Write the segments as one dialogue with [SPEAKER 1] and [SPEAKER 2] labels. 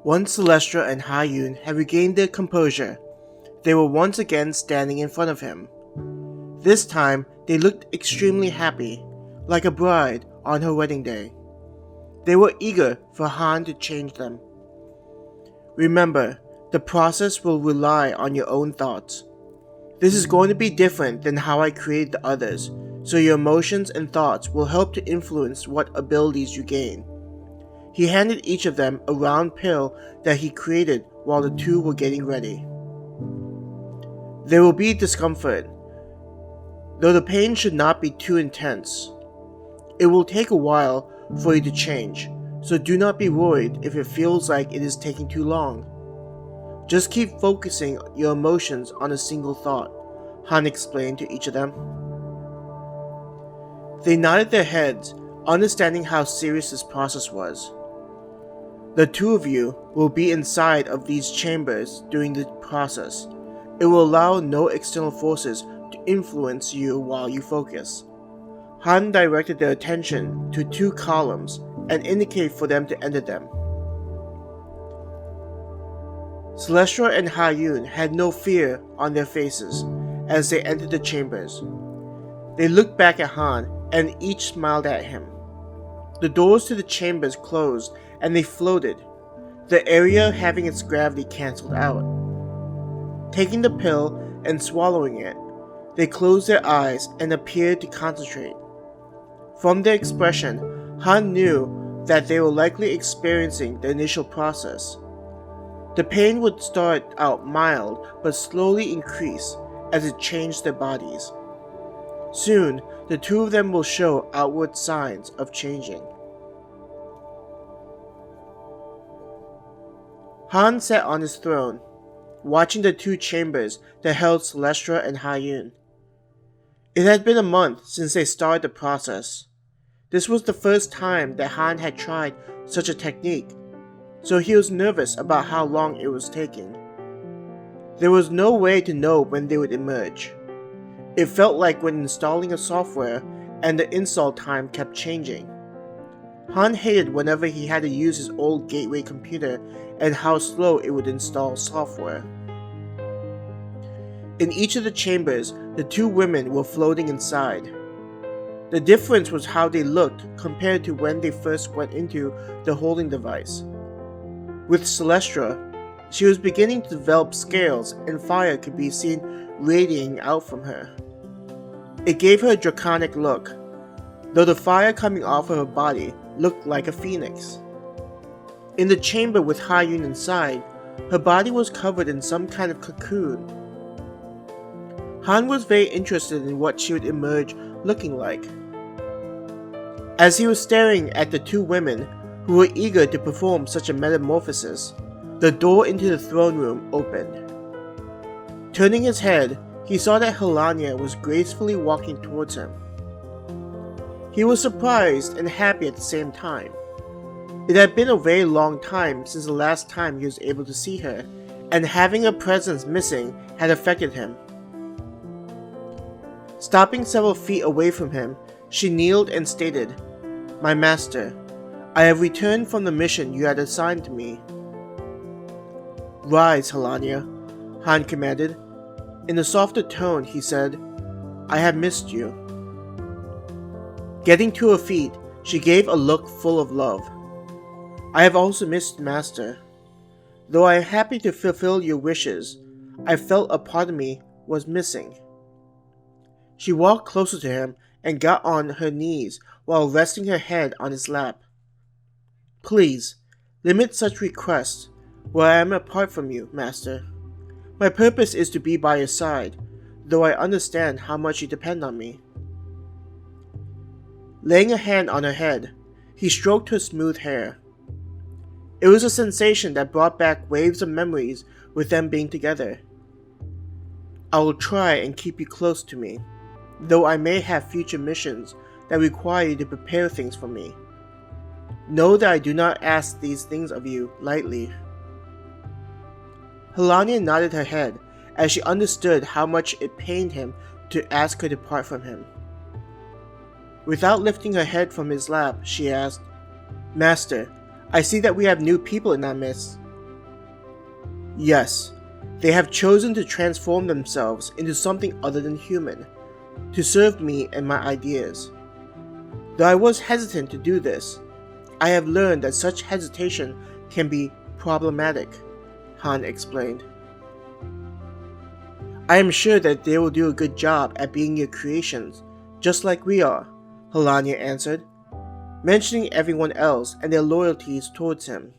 [SPEAKER 1] Once Celestra and Hayun had regained their composure, they were once again standing in front of him. This time, they looked extremely happy, like a bride on her wedding day. They were eager for Han to change them. Remember, the process will rely on your own thoughts. This is going to be different than how I created the others, so your emotions and thoughts will help to influence what abilities you gain. He handed each of them a round pill that he created while the two were getting ready. There will be discomfort, though the pain should not be too intense. It will take a while for you to change, so do not be worried if it feels like it is taking too long. Just keep focusing your emotions on a single thought, Han explained to each of them. They nodded their heads, understanding how serious this process was. The two of you will be inside of these chambers during the process. It will allow no external forces to influence you while you focus. Han directed their attention to two columns and indicated for them to enter them. Celestra and Hayun had no fear on their faces as they entered the chambers. They looked back at Han and each smiled at him. The doors to the chambers closed and they floated, the area having its gravity cancelled out. Taking the pill and swallowing it, they closed their eyes and appeared to concentrate. From their expression, Han knew that they were likely experiencing the initial process. The pain would start out mild but slowly increase as it changed their bodies. Soon, the two of them will show outward signs of changing. Han sat on his throne, watching the two chambers that held Celestra and Hayun. It had been a month since they started the process. This was the first time that Han had tried such a technique, so he was nervous about how long it was taking. There was no way to know when they would emerge. It felt like when installing a software and the install time kept changing. Han hated whenever he had to use his old gateway computer and how slow it would install software. In each of the chambers, the two women were floating inside. The difference was how they looked compared to when they first went into the holding device. With Celestra, she was beginning to develop scales and fire could be seen radiating out from her. It gave her a draconic look, though the fire coming off of her body looked like a phoenix. In the chamber with Hayun inside, her body was covered in some kind of cocoon. Han was very interested in what she would emerge looking like. As he was staring at the two women who were eager to perform such a metamorphosis, the door into the throne room opened. Turning his head, he saw that Helania was gracefully walking towards him. He was surprised and happy at the same time. It had been a very long time since the last time he was able to see her, and having her presence missing had affected him. Stopping several feet away from him, she kneeled and stated, "My master, I have returned from the mission you had assigned to me." "Rise, Helania," Han commanded. In a softer tone, he said, "I have missed you." Getting to her feet, she gave a look full of love. "I have also missed Master. Though I am happy to fulfill your wishes, I felt a part of me was missing." She walked closer to him and got on her knees while resting her head on his lap. "Please, limit such requests while I am apart from you, Master. My purpose is to be by your side, though I understand how much you depend on me." Laying a hand on her head, he stroked her smooth hair. It was a sensation that brought back waves of memories with them being together. "I will try and keep you close to me, though I may have future missions that require you to prepare things for me. Know that I do not ask these things of you lightly." Helania nodded her head as she understood how much it pained him to ask her to part from him. Without lifting her head from his lap, she asked, "Master, I see that we have new people in our midst. Yes, they have chosen to transform themselves into something other than human, to serve me and my ideas. Though I was hesitant to do this, I have learned that such hesitation can be problematic, Han explained. I am sure that they will do a good job at being your creations, just like we are, Helania answered, mentioning everyone else and their loyalties towards him.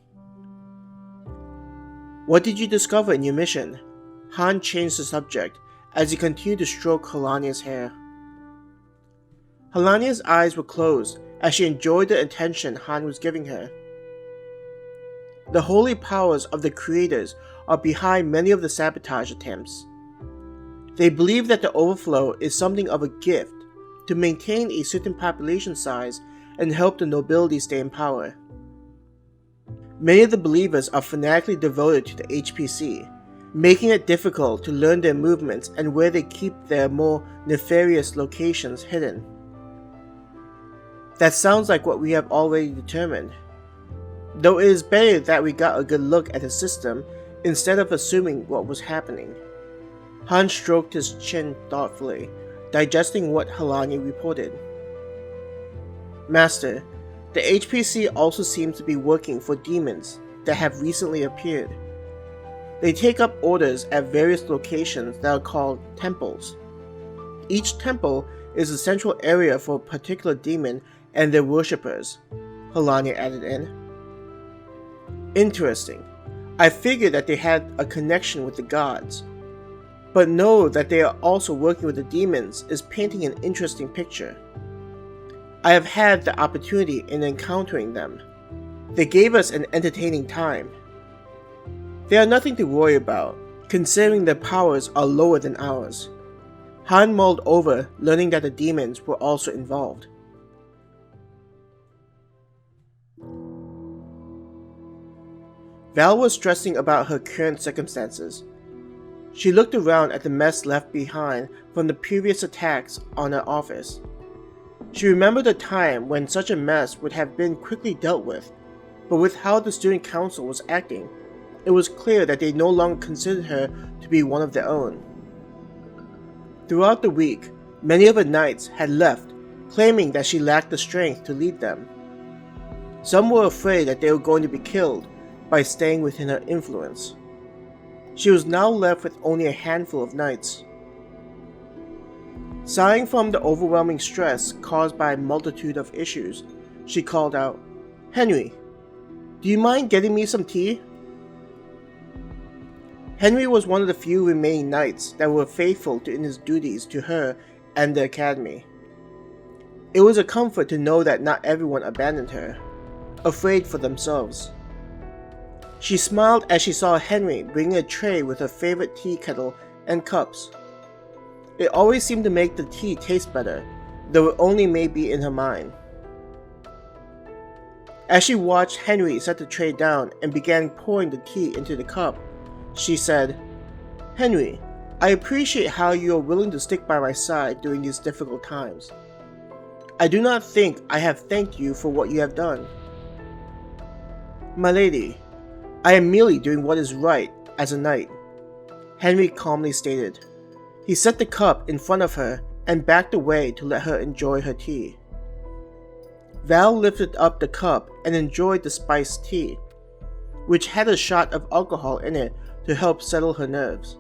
[SPEAKER 1] What did you discover in your mission? Han changed the subject as he continued to stroke Helania's hair. Helania's eyes were closed as she enjoyed the attention Han was giving her. The holy powers of the creators are behind many of the sabotage attempts. They believe that the overflow is something of a gift to maintain a certain population size and help the nobility stay in power. Many of the believers are fanatically devoted to the HPC, making it difficult to learn their movements and where they keep their more nefarious locations hidden. That sounds like what we have already determined. Though it is better that we got a good look at the system instead of assuming what was happening. Han stroked his chin thoughtfully, digesting what Helania reported. Master, the HPC also seems to be working for demons that have recently appeared. They take up orders at various locations that are called temples. Each temple is a central area for a particular demon and their worshippers, Helania added in. Interesting. I figured that they had a connection with the gods. But know that they are also working with the demons is painting an interesting picture. I have had the opportunity in encountering them. They gave us an entertaining time. They are nothing to worry about, considering their powers are lower than ours. Han mulled over, learning that the demons were also involved. Val was stressing about her current circumstances. She looked around at the mess left behind from the previous attacks on her office. She remembered a time when such a mess would have been quickly dealt with, but with how the student council was acting, it was clear that they no longer considered her to be one of their own. Throughout the week, many of her knights had left, claiming that she lacked the strength to lead them. Some were afraid that they were going to be killed by staying within her influence. She was now left with only a handful of knights. Sighing from the overwhelming stress caused by a multitude of issues, she called out, "Henry, do you mind getting me some tea?" Henry was one of the few remaining knights that were faithful in his duties to her and the academy. It was a comfort to know that not everyone abandoned her, afraid for themselves. She smiled as she saw Henry bringing a tray with her favorite tea kettle and cups. It always seemed to make the tea taste better, though it only may be in her mind. As she watched Henry set the tray down and began pouring the tea into the cup, she said, "Henry, I appreciate how you are willing to stick by my side during these difficult times. I do not think I have thanked you for what you have done." "My lady, I am merely doing what is right as a knight," Henry calmly stated. He set the cup in front of her and backed away to let her enjoy her tea. Val lifted up the cup and enjoyed the spiced tea, which had a shot of alcohol in it to help settle her nerves.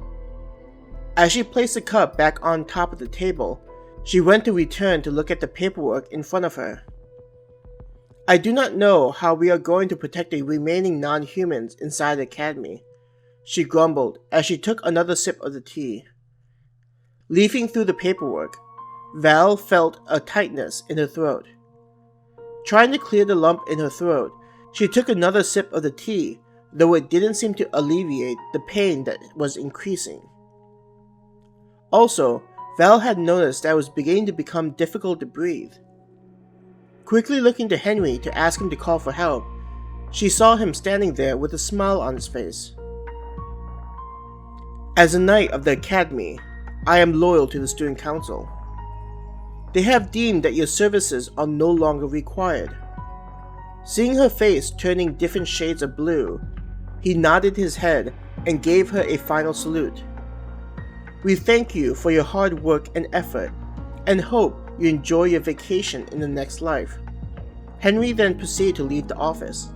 [SPEAKER 1] As she placed the cup back on top of the table, she went to return to look at the paperwork in front of her. "I do not know how we are going to protect the remaining non-humans inside the academy," she grumbled as she took another sip of the tea. Leafing through the paperwork, Val felt a tightness in her throat. Trying to clear the lump in her throat, she took another sip of the tea, though it didn't seem to alleviate the pain that was increasing. Also, Val had noticed that it was beginning to become difficult to breathe. Quickly looking to Henry to ask him to call for help, she saw him standing there with a smile on his face. "As a knight of the academy, I am loyal to the student council. They have deemed that your services are no longer required." Seeing her face turning different shades of blue, he nodded his head and gave her a final salute. "We thank you for your hard work and effort, and hope you enjoy your vacation in the next life." Henry then proceeded to leave the office.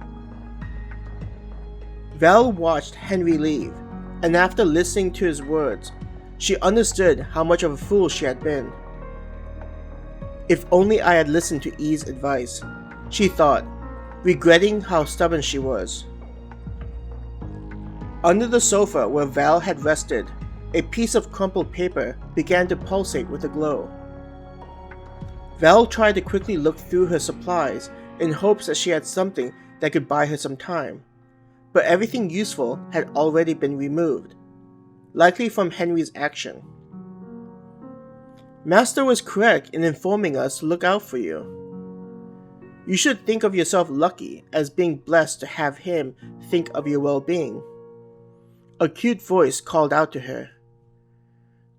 [SPEAKER 1] Val watched Henry leave, and after listening to his words, she understood how much of a fool she had been. "If only I had listened to E's advice," she thought, regretting how stubborn she was. Under the sofa where Val had rested, a piece of crumpled paper began to pulsate with a glow. Val tried to quickly look through her supplies in hopes that she had something that could buy her some time, but everything useful had already been removed, likely from Henry's action. "Master was correct in informing us to look out for you. You should think of yourself lucky as being blessed to have him think of your well-being," a cute voice called out to her.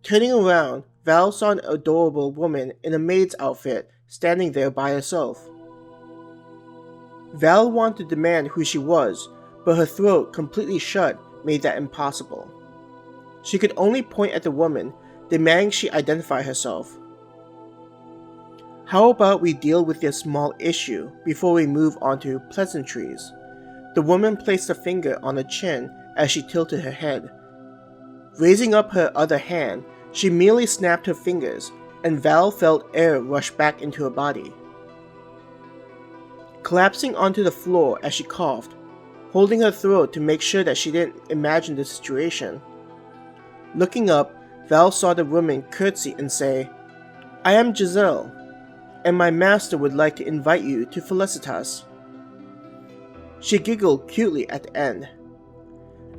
[SPEAKER 1] Turning around, Val saw an adorable woman in a maid's outfit standing there by herself. Val wanted to demand who she was, but her throat completely shut made that impossible. She could only point at the woman, demanding she identify herself. "How about we deal with this small issue before we move on to pleasantries?" The woman placed a finger on her chin as she tilted her head. Raising up her other hand, she merely snapped her fingers, and Val felt air rush back into her body. Collapsing onto the floor as she coughed, holding her throat to make sure that she didn't imagine the situation. Looking up, Val saw the woman curtsy and say, "I am Giselle, and my master would like to invite you to Felicitas." She giggled cutely at the end.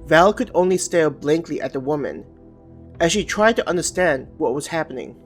[SPEAKER 1] Val could only stare blankly at the woman, as she tried to understand what was happening.